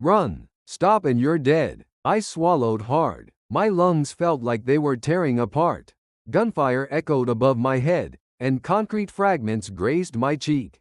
Run! Stop and you're dead. I swallowed hard. My lungs felt like they were tearing apart. Gunfire echoed above my head, and concrete fragments grazed my cheek.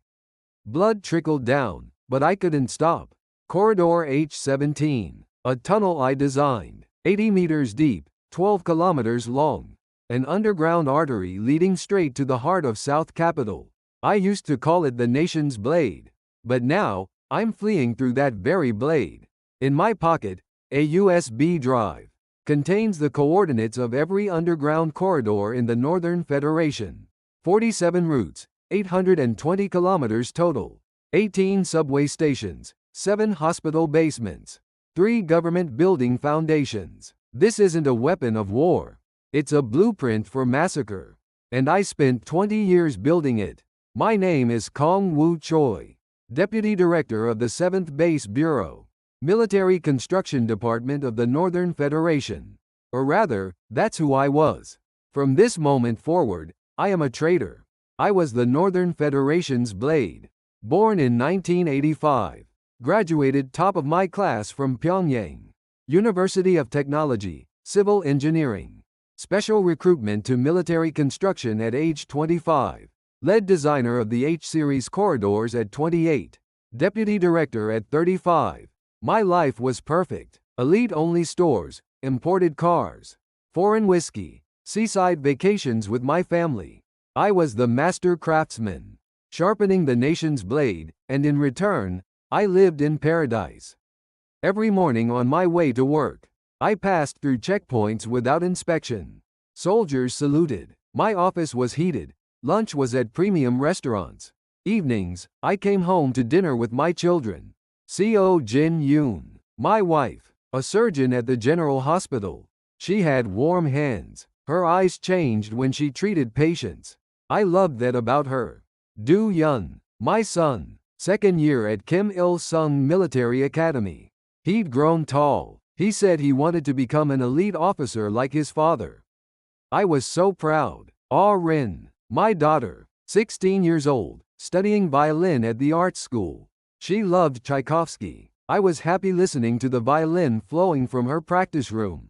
Blood trickled down, but I couldn't stop. Corridor H17. A tunnel I designed. 80 meters deep, 12 kilometers long. An underground artery leading straight to the heart of South Capital. I used to call it the nation's blade. But now, I'm fleeing through that very blade. In my pocket, a USB drive contains the coordinates of every underground corridor in the Northern Federation. 47 routes, 820 kilometers total. 18 subway stations, 7 hospital basements, 3 government building foundations. This isn't a weapon of war. It's a blueprint for massacre. And I spent 20 years building it. My name is Kang-woo Choi, Deputy Director of the 7th Base Bureau, Military Construction Department of the Northern Federation. Or rather, that's who I was. From this moment forward, I am a traitor. I was the Northern Federation's blade. Born in 1985. Graduated top of my class from Pyongyang University of Technology, Civil Engineering. Special recruitment to military construction at age 25. Lead designer of the H-series corridors at 28. Deputy director at 35. My life was perfect. Elite-only stores, imported cars, foreign whiskey, seaside vacations with my family. I was the master craftsman, sharpening the nation's blade, and in return, I lived in paradise. Every morning on my way to work, I passed through checkpoints without inspection. Soldiers saluted. My office was heated. Lunch was at premium restaurants. Evenings, I came home to dinner with my children. Co Jin Yoon, my wife, a surgeon at the General Hospital. She had warm hands. Her eyes changed when she treated patients. I loved that about her. Do Yun, my son, second year at Kim Il-sung Military Academy. He'd grown tall. He said he wanted to become an elite officer like his father. I was so proud. Ah Rin, my daughter, 16 years old, studying violin at the art school. She loved Tchaikovsky. I was happy listening to the violin flowing from her practice room.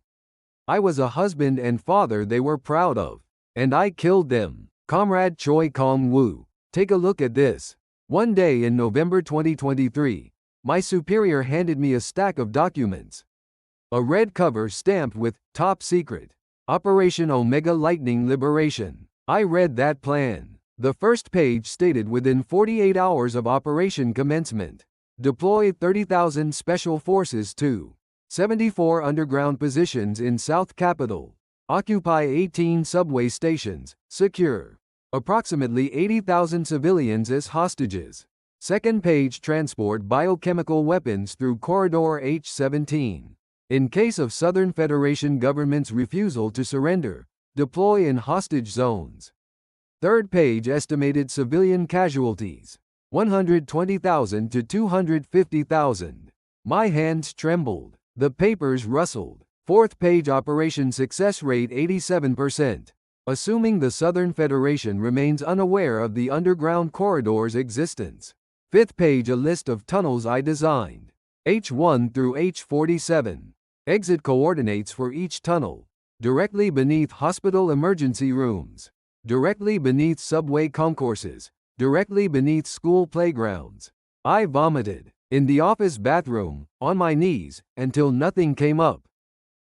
I was a husband and father they were proud of. And I killed them. Comrade Choi Kang-woo, take a look at this. One day in November 2023, my superior handed me a stack of documents. A red cover stamped with Top Secret. Operation Omega Lightning Liberation. I read that plan. The first page stated within 48 hours of operation commencement. Deploy 30,000 special forces to 74 underground positions in South Capital. Occupy 18 subway stations. Secure approximately 80,000 civilians as hostages. Second page, transport biochemical weapons through Corridor H17. In case of Southern Federation government's refusal to surrender, deploy in hostage zones. Third page, estimated civilian casualties, 120,000 to 250,000. My hands trembled. The papers rustled. Fourth page, operation success rate 87%. Assuming the Southern Federation remains unaware of the underground corridor's existence. Fifth page, a list of tunnels I designed. H1 through H47. Exit coordinates for each tunnel. Directly beneath hospital emergency rooms. Directly beneath subway concourses. Directly beneath school playgrounds. I vomited. In the office bathroom, on my knees, until nothing came up.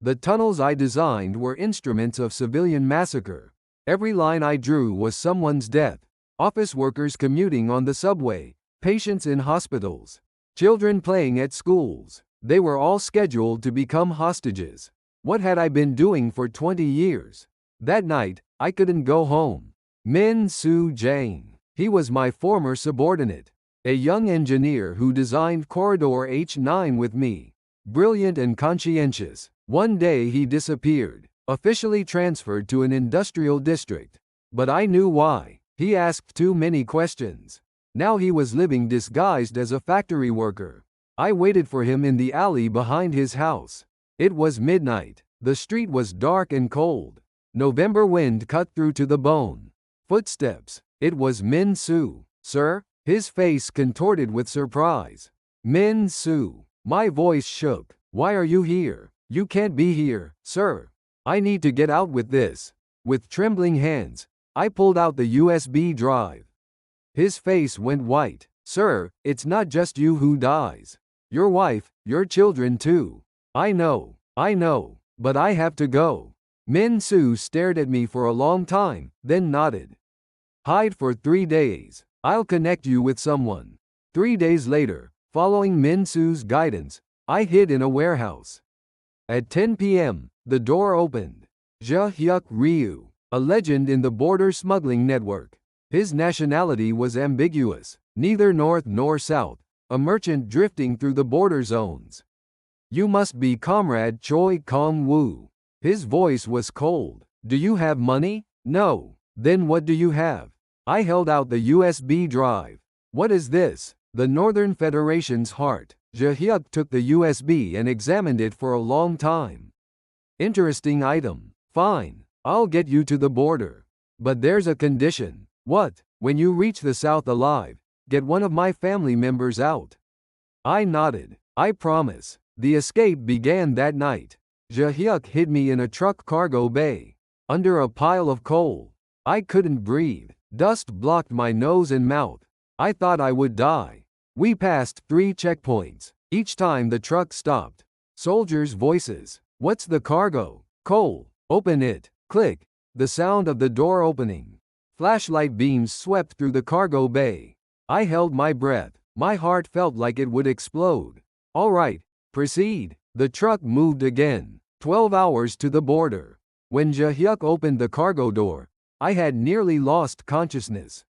The tunnels I designed were instruments of civilian massacre. Every line I drew was someone's death. Office workers commuting on the subway. Patients in hospitals. Children playing at schools. They were all scheduled to become hostages. What had I been doing for 20 years? That night, I couldn't go home. Min Soo Jang. He was my former subordinate. A young engineer who designed Corridor H9 with me. Brilliant and conscientious. One day he disappeared. Officially transferred to an industrial district. But I knew why. He asked too many questions. Now he was living disguised as a factory worker. I waited for him in the alley behind his house. It was midnight. The street was dark and cold. November wind cut through to the bone. Footsteps. It was Min Soo. Sir? His face contorted with surprise. Min Soo. My voice shook. Why are you here? You can't be here, sir. I need to get out with this. With trembling hands, I pulled out the USB drive. His face went white. Sir, it's not just you who dies. Your wife, your children too. I know, but I have to go. Min-soo stared at me for a long time, then nodded. Hide for 3 days. I'll connect you with someone. 3 days later, following Min-soo's guidance, I hid in a warehouse. At 10 p.m., the door opened. Ja-hyuk Ryu, a legend in the border smuggling network. His nationality was ambiguous, neither north nor south, a merchant drifting through the border zones. You must be Comrade Choi Kang-woo. His voice was cold. Do you have money? No. Then what do you have? I held out the USB drive. What is this? The Northern Federation's heart. Ja-hyuk took the USB and examined it for a long time. Interesting item. Fine. I'll get you to the border. But there's a condition. What? When you reach the South alive, get one of my family members out. I nodded. I promise. The escape began that night. Ja-hyuk hid me in a truck cargo bay, under a pile of coal. I couldn't breathe. Dust blocked my nose and mouth. I thought I would die. We passed 3 checkpoints. Each time the truck stopped. Soldiers' voices. What's the cargo? Coal. Open it. Click. The sound of the door opening. Flashlight beams swept through the cargo bay. I held my breath. My heart felt like it would explode. All right, proceed. The truck moved again. 12 hours to the border. When Ja-hyuk opened the cargo door, I had nearly lost consciousness.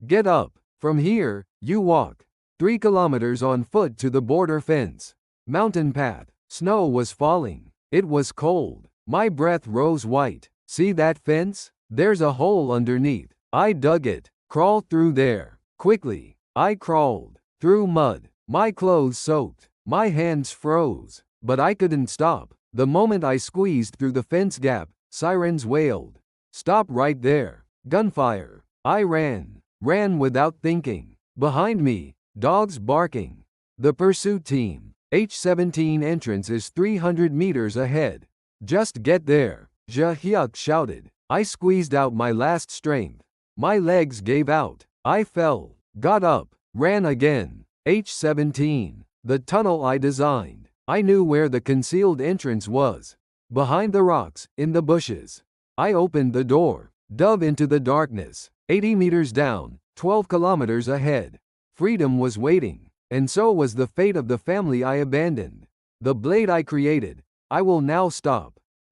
Get up. From here, you walk. 3 kilometers on foot to the border fence. Mountain path. Snow was falling. It was cold. My breath rose white. See that fence? There's a hole underneath. I dug it. Crawl through there. Quickly. I crawled. Through mud. My clothes soaked. My hands froze. But I couldn't stop. The moment I squeezed through the fence gap, sirens wailed. Stop right there. Gunfire. I ran. Ran without thinking. Behind me, dogs barking. The pursuit team. H-17 entrance is 300 meters ahead. Just get there. Ja-hyuk shouted. I squeezed out my last strength. My legs gave out. I fell. Got up. Ran again. H-17. The tunnel I designed. I knew where the concealed entrance was. Behind the rocks, in the bushes. I opened the door. Dove into the darkness. 80 meters down, 12 kilometers ahead. Freedom was waiting. And so was the fate of the family I abandoned. The blade I created. I will now stop.